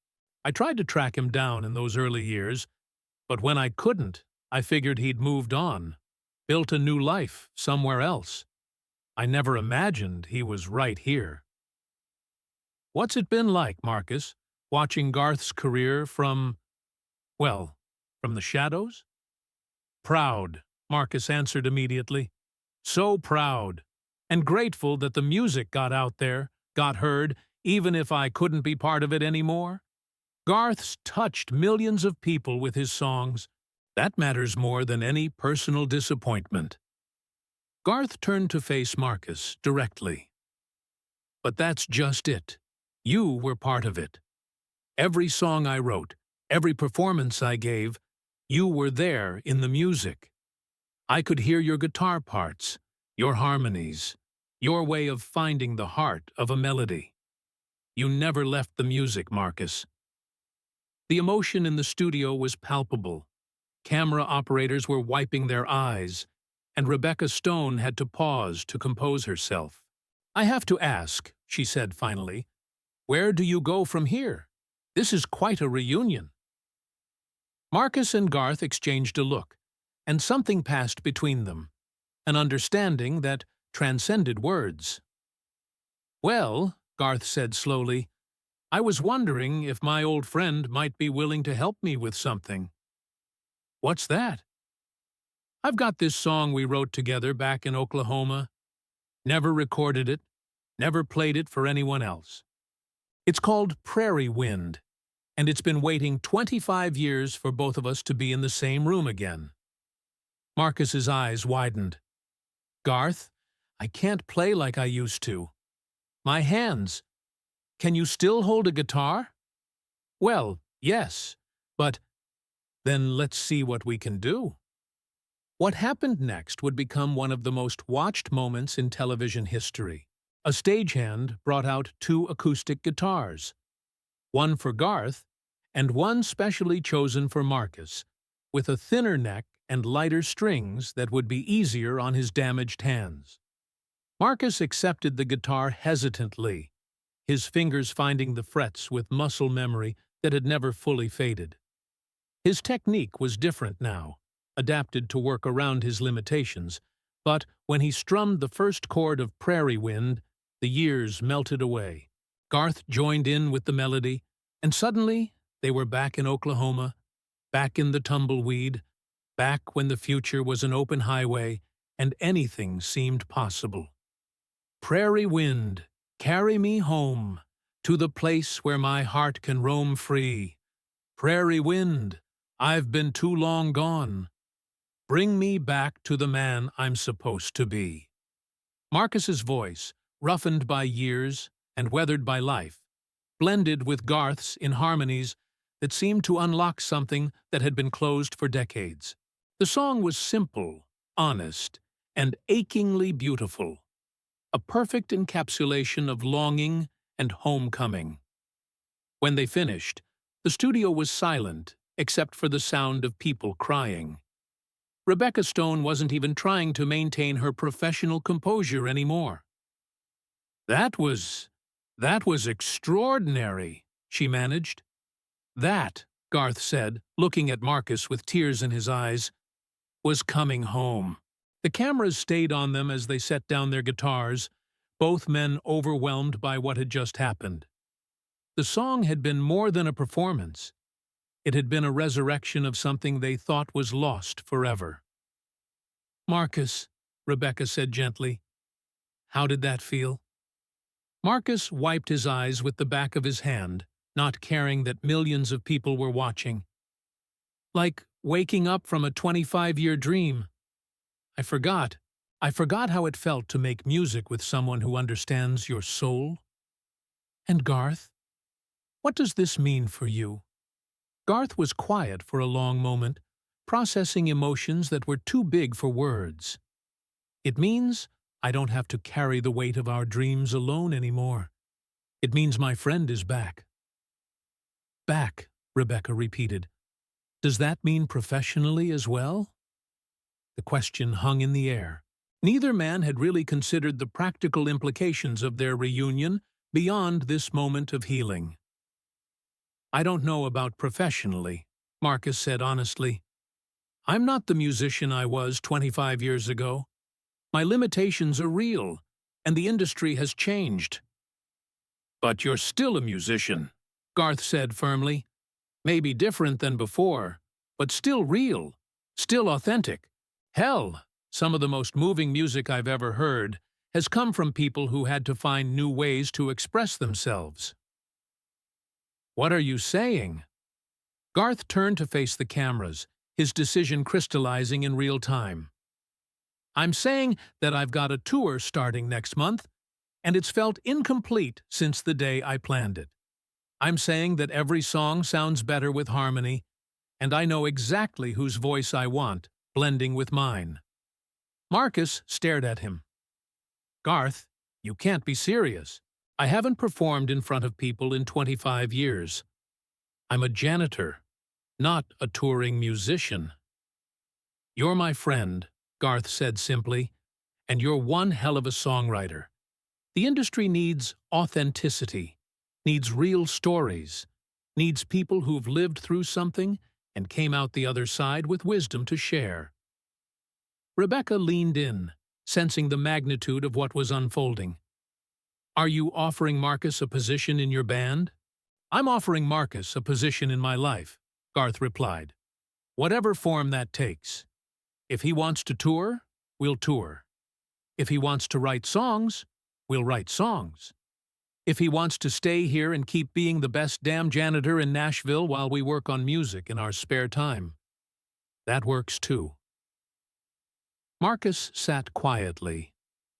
"I tried to track him down in those early years, but when I couldn't, I figured he'd moved on, built a new life somewhere else. I never imagined he was right here." "What's it been like, Marcus, watching Garth's career from the shadows?" "Proud," Marcus answered immediately. "So proud, and grateful that the music got out there, got heard, even if I couldn't be part of it anymore. Garth's touched millions of people with his songs. That matters more than any personal disappointment." Garth turned to face Marcus directly. "But that's just it. You were part of it. Every song I wrote, every performance I gave, you were there in the music. I could hear your guitar parts, your harmonies, your way of finding the heart of a melody. You never left the music, Marcus." The emotion in the studio was palpable. Camera operators were wiping their eyes, and Rebecca Stone had to pause to compose herself. "I have to ask," she said finally, "where do you go from here? This is quite a reunion." Marcus and Garth exchanged a look, and something passed between them, an understanding that transcended words. "Well," Garth said slowly, "I was wondering if my old friend might be willing to help me with something." "What's that?" I've got this song we wrote together back in Oklahoma. Never recorded it, never played it for anyone else. It's called Prairie Wind, and it's been waiting 25 years for both of us to be in the same room again." Marcus's eyes widened. "Garth, I can't play like I used to. My hands. Can you still hold a guitar?" "Well, yes, but then let's see what we can do." What happened next would become one of the most watched moments in television history. A stagehand brought out two acoustic guitars, one for Garth and one specially chosen for Marcus, with a thinner neck and lighter strings that would be easier on his damaged hands. Marcus accepted the guitar hesitantly, his fingers finding the frets with muscle memory that had never fully faded. His technique was different now, adapted to work around his limitations, but when he strummed the first chord of Prairie Wind, the years melted away. Garth joined in with the melody, and suddenly they were back in Oklahoma, back in the tumbleweed, back when the future was an open highway and anything seemed possible. "Prairie wind, carry me home, to the place where my heart can roam free. Prairie wind, I've been too long gone. Bring me back to the man I'm supposed to be." Marcus's voice, roughened by years and weathered by life, blended with Garth's in harmonies that seemed to unlock something that had been closed for decades. The song was simple, honest, and achingly beautiful, a perfect encapsulation of longing and homecoming. When they finished, the studio was silent except for the sound of people crying. Rebecca Stone wasn't even trying to maintain her professional composure anymore. That was extraordinary," she managed. "That," Garth said, looking at Marcus with tears in his eyes, "was coming home." The cameras stayed on them as they set down their guitars, both men overwhelmed by what had just happened. The song had been more than a performance. It had been a resurrection of something they thought was lost forever. "Marcus," Rebecca said gently, "how did that feel?" Marcus wiped his eyes with the back of his hand, not caring that millions of people were watching. "Like waking up from a 25-year dream. I forgot how it felt to make music with someone who understands your soul." "And Garth, what does this mean for you?" Garth was quiet for a long moment, processing emotions that were too big for words. "It means I don't have to carry the weight of our dreams alone anymore. It means my friend is back." "Back," Rebecca repeated. "Does that mean professionally as well?" The question hung in the air. Neither man had really considered the practical implications of their reunion beyond this moment of healing. "I don't know about professionally," Marcus said honestly. "I'm not the musician I was 25 years ago. My limitations are real, and the industry has changed." "But you're still a musician," Garth said firmly. "Maybe different than before, but still real, still authentic. Hell, some of the most moving music I've ever heard has come from people who had to find new ways to express themselves." "What are you saying?" Garth turned to face the cameras, his decision crystallizing in real time. "I'm saying that I've got a tour starting next month, and it's felt incomplete since the day I planned it. I'm saying that every song sounds better with harmony, and I know exactly whose voice I want, blending with mine." Marcus stared at him. "Garth, you can't be serious. I haven't performed in front of people in 25 years. I'm a janitor, not a touring musician." "You're my friend," Garth said simply, "and you're one hell of a songwriter. The industry needs authenticity, needs real stories, needs people who've lived through something and came out the other side with wisdom to share." Rebecca leaned in, sensing the magnitude of what was unfolding. "Are you offering Marcus a position in your band?" "I'm offering Marcus a position in my life," Garth replied. "Whatever form that takes. If he wants to tour, we'll tour. If he wants to write songs, we'll write songs. If he wants to stay here and keep being the best damn janitor in Nashville while we work on music in our spare time, that works too. Marcus sat quietly,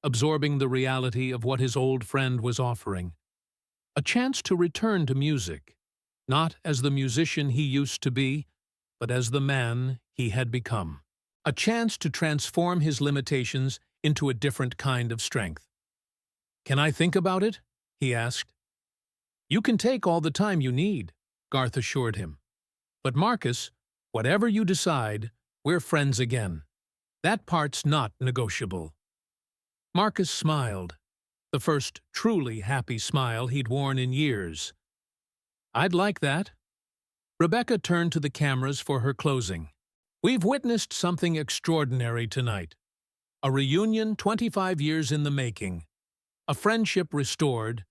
absorbing the reality of what his old friend was offering. A chance to return to music, not as the musician he used to be, but as the man he had become. A chance to transform his limitations into a different kind of strength. "Can I think about it?" he asked. "You can take all the time you need," Garth assured him. "But Marcus, whatever you decide, we're friends again. That part's not negotiable." Marcus smiled, the first truly happy smile he'd worn in years. "I'd like that." Rebecca turned to the cameras for her closing. "We've witnessed something extraordinary tonight. A reunion 25 years in the making, a friendship restored,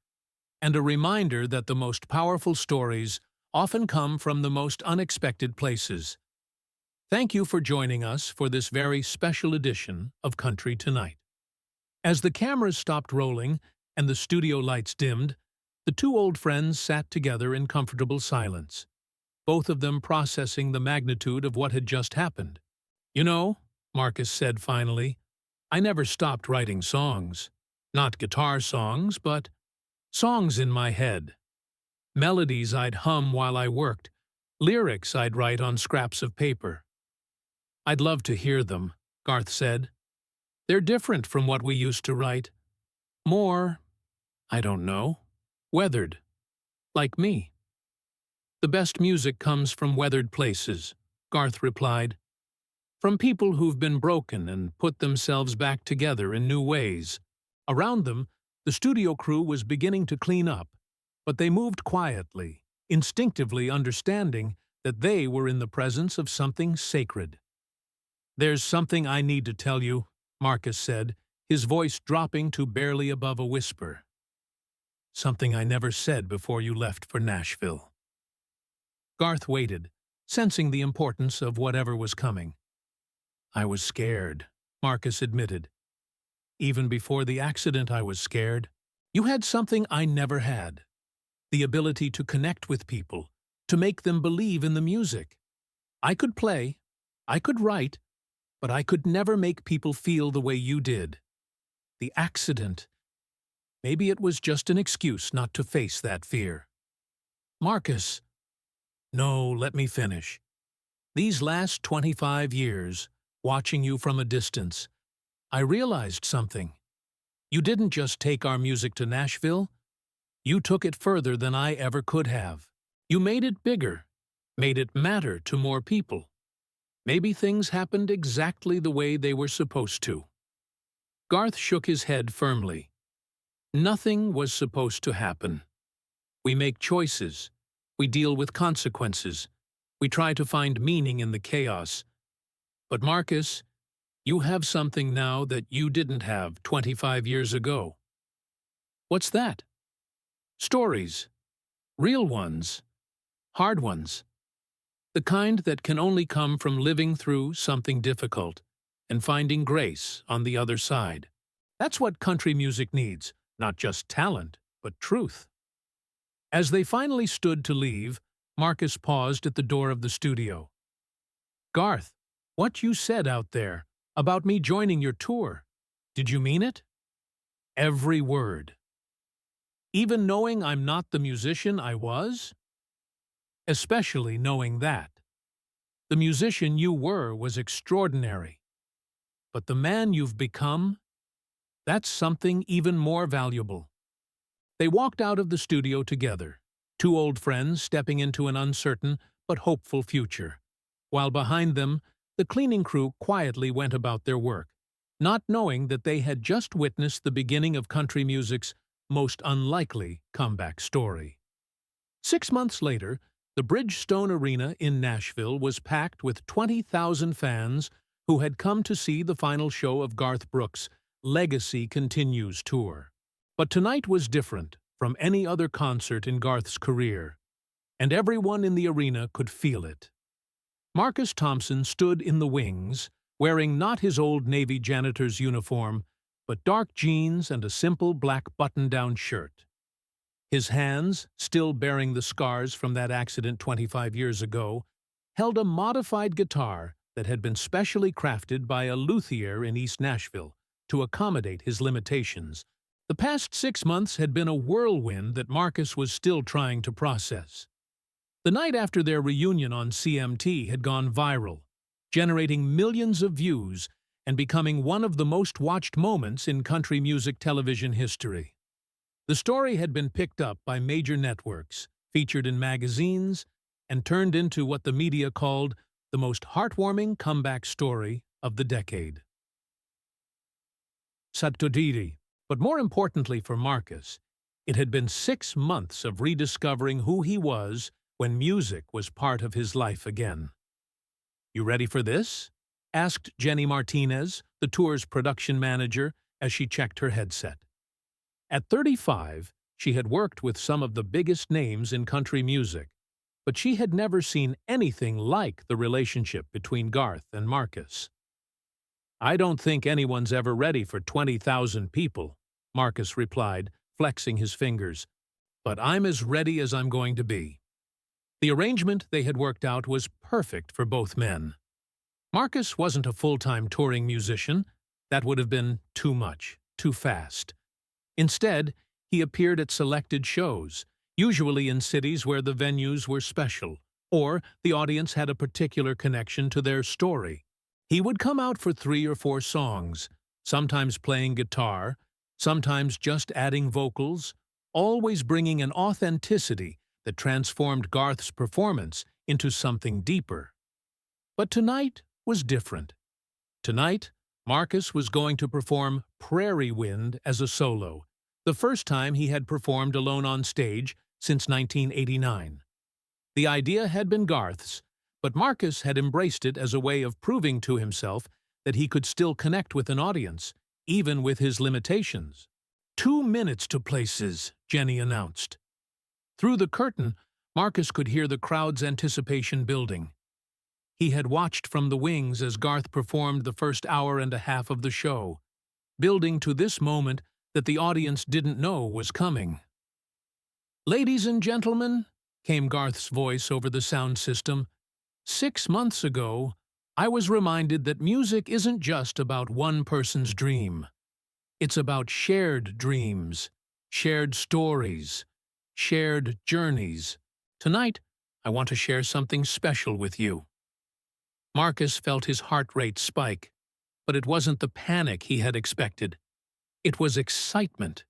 and a reminder that the most powerful stories often come from the most unexpected places. Thank you for joining us for this very special edition of Country Tonight." As the cameras stopped rolling and the studio lights dimmed, the two old friends sat together in comfortable silence, both of them processing the magnitude of what had just happened. "You know," Marcus said finally, "I never stopped writing songs. Not guitar songs, but songs in my head. Melodies I'd hum while I worked, lyrics I'd write on scraps of paper." "I'd love to hear them," Garth said. "They're different from what we used to write. More, I don't know, weathered. Like me." "The best music comes from weathered places," Garth replied. "From people who've been broken and put themselves back together in new ways." Around them, the studio crew was beginning to clean up, but they moved quietly, instinctively understanding that they were in the presence of something sacred. "There's something I need to tell you," Marcus said, his voice dropping to barely above a whisper. "Something I never said before you left for Nashville." Garth waited, sensing the importance of whatever was coming. "I was scared," Marcus admitted. "Even before the accident I was scared. You had something I never had. The ability to connect with people, to make them believe in the music. I could play, I could write, but I could never make people feel the way you did. The accident, maybe it was just an excuse not to face that fear." "Marcus." "No, let me finish. These last 25 years, watching you from a distance, I realized something. You didn't just take our music to Nashville. You took it further than I ever could have. You made it bigger, made it matter to more people. Maybe things happened exactly the way they were supposed to." Garth shook his head firmly. "Nothing was supposed to happen. We make choices. We deal with consequences. We try to find meaning in the chaos. But Marcus, you have something now that you didn't have 25 years ago." "What's that?" "Stories. Real ones. Hard ones. The kind that can only come from living through something difficult and finding grace on the other side. That's what country music needs, not just talent, but truth." As they finally stood to leave, Marcus paused at the door of the studio. "Garth, what you said out there about me joining your tour, did you mean it?" "Every word." "Even knowing I'm not the musician I was?" "Especially knowing that. The musician you were was extraordinary. But the man you've become, that's something even more valuable." They walked out of the studio together, two old friends stepping into an uncertain but hopeful future, while behind them, the cleaning crew quietly went about their work, not knowing that they had just witnessed the beginning of country music's most unlikely comeback story. 6 months later, the Bridgestone Arena in Nashville was packed with 20,000 fans who had come to see the final show of Garth Brooks' Legacy Continues tour. But tonight was different from any other concert in Garth's career, and everyone in the arena could feel it. Marcus Thompson stood in the wings, wearing not his old Navy janitor's uniform, but dark jeans and a simple black button-down shirt. His hands, still bearing the scars from that accident 25 years ago, held a modified guitar that had been specially crafted by a luthier in East Nashville to accommodate his limitations. The past 6 months had been a whirlwind that Marcus was still trying to process. The night after their reunion on CMT had gone viral, generating millions of views and becoming one of the most watched moments in country music television history. The story had been picked up by major networks, featured in magazines, and turned into what the media called the most heartwarming comeback story of the decade. Satodiri, but more importantly for Marcus, it had been 6 months of rediscovering who he was when music was part of his life again. "You ready for this?" asked Jenny Martinez, the tour's production manager, as she checked her headset. At 35, she had worked with some of the biggest names in country music, but she had never seen anything like the relationship between Garth and Marcus. "I don't think anyone's ever ready for 20,000 people," Marcus replied, flexing his fingers, "but I'm as ready as I'm going to be." The arrangement they had worked out was perfect for both men. Marcus wasn't a full-time touring musician. That would have been too much, too fast. Instead, he appeared at selected shows, usually in cities where the venues were special, or the audience had a particular connection to their story. He would come out for 3 or 4 songs, sometimes playing guitar, sometimes just adding vocals, always bringing an authenticity that transformed Garth's performance into something deeper. But tonight was different. Tonight, Marcus was going to perform Prairie Wind as a solo, the first time he had performed alone on stage since 1989. The idea had been Garth's, but Marcus had embraced it as a way of proving to himself that he could still connect with an audience, even with his limitations. 2 minutes to places, Jenny announced. Through the curtain, Marcus could hear the crowd's anticipation building. He had watched from the wings as Garth performed the first hour and a half of the show, building to this moment that the audience didn't know was coming. "Ladies and gentlemen," came Garth's voice over the sound system, "6 months ago, I was reminded that music isn't just about one person's dream. It's about shared dreams, shared stories, shared journeys. Tonight, I want to share something special with you." Marcus felt his heart rate spike, but it wasn't the panic he had expected. It was excitement.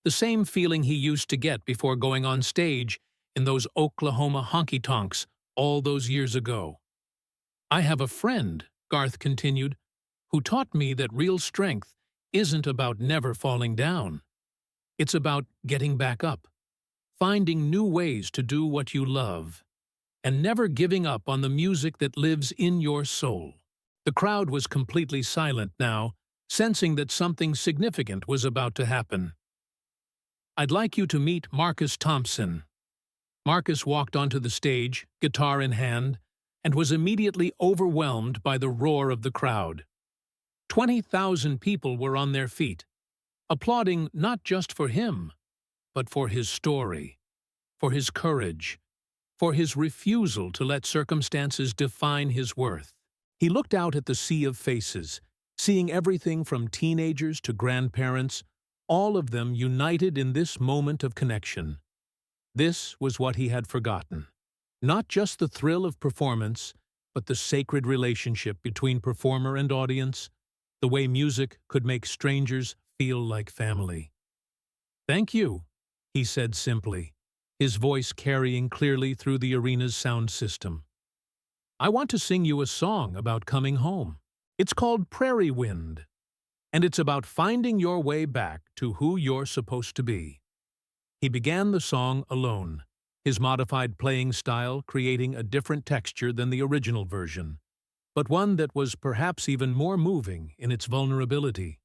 The same feeling he used to get before going on stage in those Oklahoma honky-tonks all those years ago. "I have a friend," Garth continued, "who taught me that real strength isn't about never falling down. It's about getting back up, finding new ways to do what you love, and never giving up on the music that lives in your soul." The crowd was completely silent now, sensing that something significant was about to happen. "I'd like you to meet Marcus Thompson." Marcus walked onto the stage, guitar in hand, and was immediately overwhelmed by the roar of the crowd. 20,000 people were on their feet, applauding not just for him, but for his story, for his courage, for his refusal to let circumstances define his worth. He looked out at the sea of faces, seeing everything from teenagers to grandparents, all of them united in this moment of connection. This was what he had forgotten. Not just the thrill of performance, but the sacred relationship between performer and audience, the way music could make strangers feel like family. "Thank you," he said simply, his voice carrying clearly through the arena's sound system. "I want to sing you a song about coming home. It's called Prairie Wind, and it's about finding your way back to who you're supposed to be." He began the song alone, his modified playing style creating a different texture than the original version, but one that was perhaps even more moving in its vulnerability.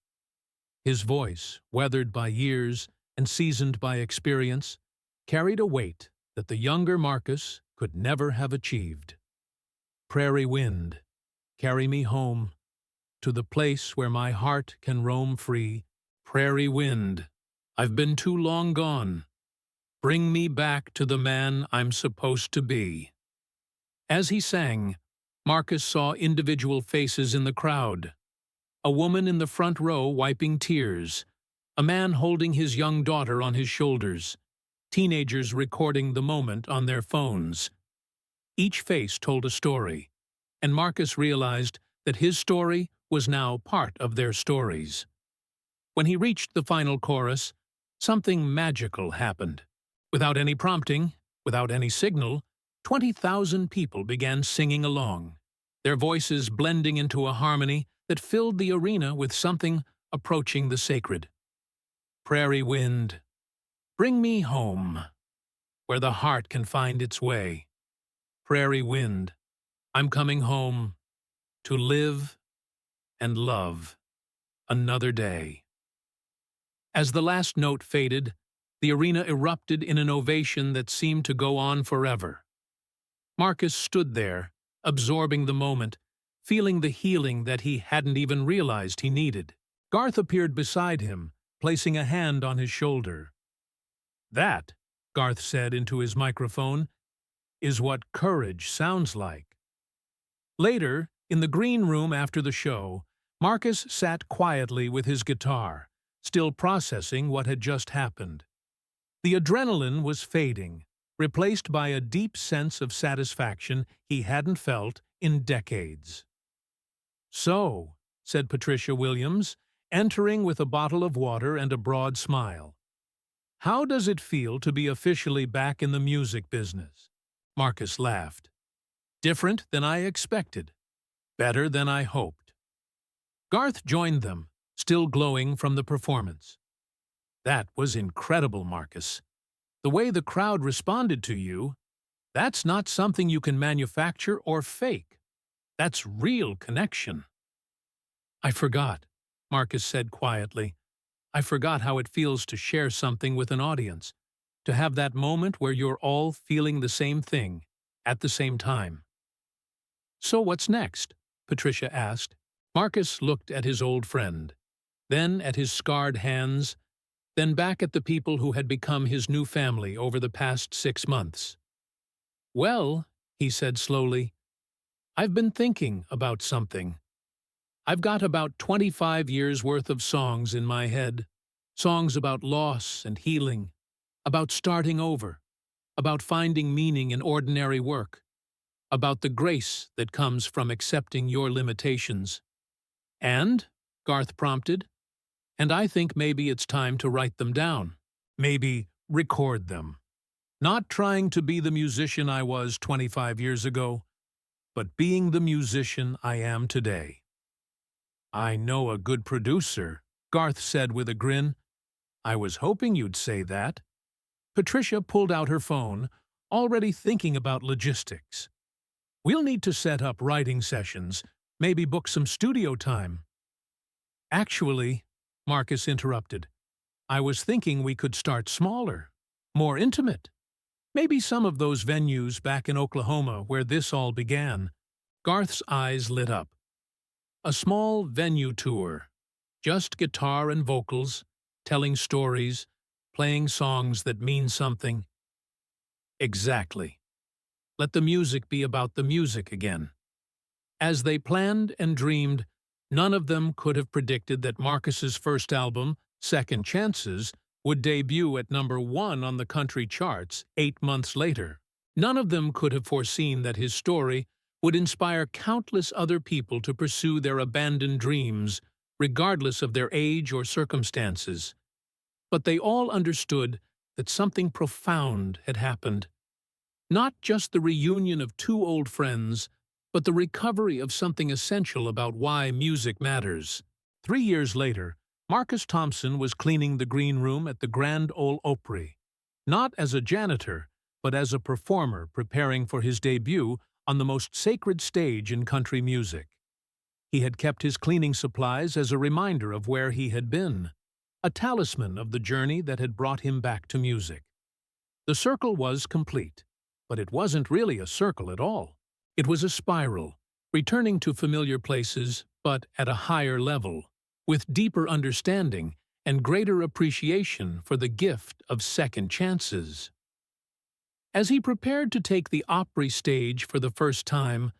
His voice, weathered by years and seasoned by experience, carried a weight that the younger Marcus could never have achieved. "Prairie wind, carry me home to the place where my heart can roam free. Prairie wind, I've been too long gone. Bring me back to the man I'm supposed to be." As he sang, Marcus saw individual faces in the crowd. A woman in the front row wiping tears, a man holding his young daughter on his shoulders, teenagers recording the moment on their phones. Each face told a story, and Marcus realized that his story was now part of their stories. When he reached the final chorus, something magical happened. Without any prompting, without any signal, 20,000 people began singing along, their voices blending into a harmony that filled the arena with something approaching the sacred. Prairie wind, bring me home, where the heart can find its way. Prairie wind, I'm coming home to live and love another day. As the last note faded, the arena erupted in an ovation that seemed to go on forever. Marcus stood there, absorbing the moment, feeling the healing that he hadn't even realized he needed. Garth appeared beside him, placing a hand on his shoulder. "That," Garth said into his microphone, "is what courage sounds like." Later, in the green room after the show, Marcus sat quietly with his guitar, still processing what had just happened. The adrenaline was fading, replaced by a deep sense of satisfaction he hadn't felt in decades. "So," said Patricia Williams, entering with a bottle of water and a broad smile, "how does it feel to be officially back in the music business?" Marcus laughed. "Different than I expected. Better than I hoped." Garth joined them, still glowing from the performance. "That was incredible, Marcus. The way the crowd responded to you, that's not something you can manufacture or fake. That's real connection." "I forgot," Marcus said quietly. "I forgot how it feels to share something with an audience, to have that moment where you're all feeling the same thing, at the same time." "So what's next?" Patricia asked. Marcus looked at his old friend, then at his scarred hands, then back at the people who had become his new family over the past 6 months. "Well," he said slowly, "I've been thinking about something. I've got about 25 years' worth of songs in my head, songs about loss and healing, about starting over, about finding meaning in ordinary work, about the grace that comes from accepting your limitations." "And?" Garth prompted. "And I think maybe it's time to write them down. Maybe record them. Not trying to be the musician I was 25 years ago, but being the musician I am today." "I know a good producer," Garth said with a grin. "I was hoping you'd say that." Patricia pulled out her phone, already thinking about logistics. "We'll need to set up writing sessions, maybe book some studio time." "Actually," Marcus interrupted, "I was thinking we could start smaller, more intimate. Maybe some of those venues back in Oklahoma where this all began." Garth's eyes lit up. "A small venue tour. Just guitar and vocals, telling stories, playing songs that mean something." "Exactly. Let the music be about the music again." As they planned and dreamed, none of them could have predicted that Marcus's first album, Second Chances, would debut at #1 on the country charts 8 months later. None of them could have foreseen that his story would inspire countless other people to pursue their abandoned dreams, regardless of their age or circumstances. But they all understood that something profound had happened. Not just the reunion of two old friends, but the recovery of something essential about why music matters. 3 years later, Marcus Thompson was cleaning the green room at the Grand Ole Opry, not as a janitor, but as a performer preparing for his debut on the most sacred stage in country music. He had kept his cleaning supplies as a reminder of where he had been, a talisman of the journey that had brought him back to music. The circle was complete, but it wasn't really a circle at all. It was a spiral, returning to familiar places, but at a higher level, with deeper understanding and greater appreciation for the gift of second chances. As he prepared to take the Opry stage for the first time,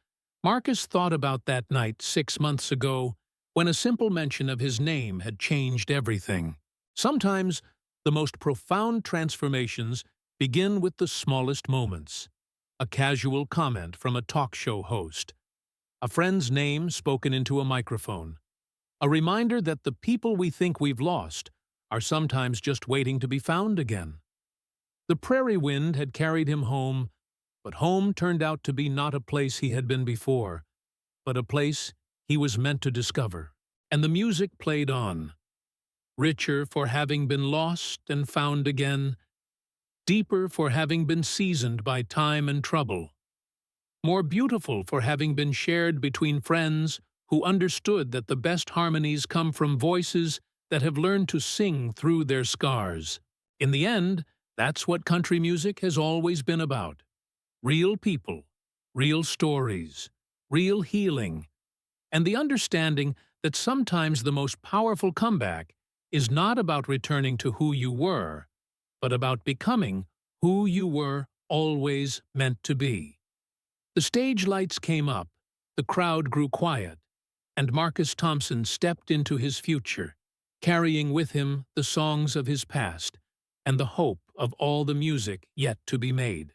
Marcus thought about that night 6 months ago when a simple mention of his name had changed everything. Sometimes, the most profound transformations begin with the smallest moments. A casual comment from a talk show host, a friend's name spoken into a microphone, a reminder that the people we think we've lost are sometimes just waiting to be found again. The prairie wind had carried him home, but home turned out to be not a place he had been before, but a place he was meant to discover. And the music played on, richer for having been lost and found again, deeper for having been seasoned by time and trouble, more beautiful for having been shared between friends who understood that the best harmonies come from voices that have learned to sing through their scars. In the end, that's what country music has always been about. Real people, real stories, real healing, and the understanding that sometimes the most powerful comeback is not about returning to who you were, but about becoming who you were always meant to be. The stage lights came up, the crowd grew quiet, and Marcus Thompson stepped into his future, carrying with him the songs of his past and the hope of all the music yet to be made.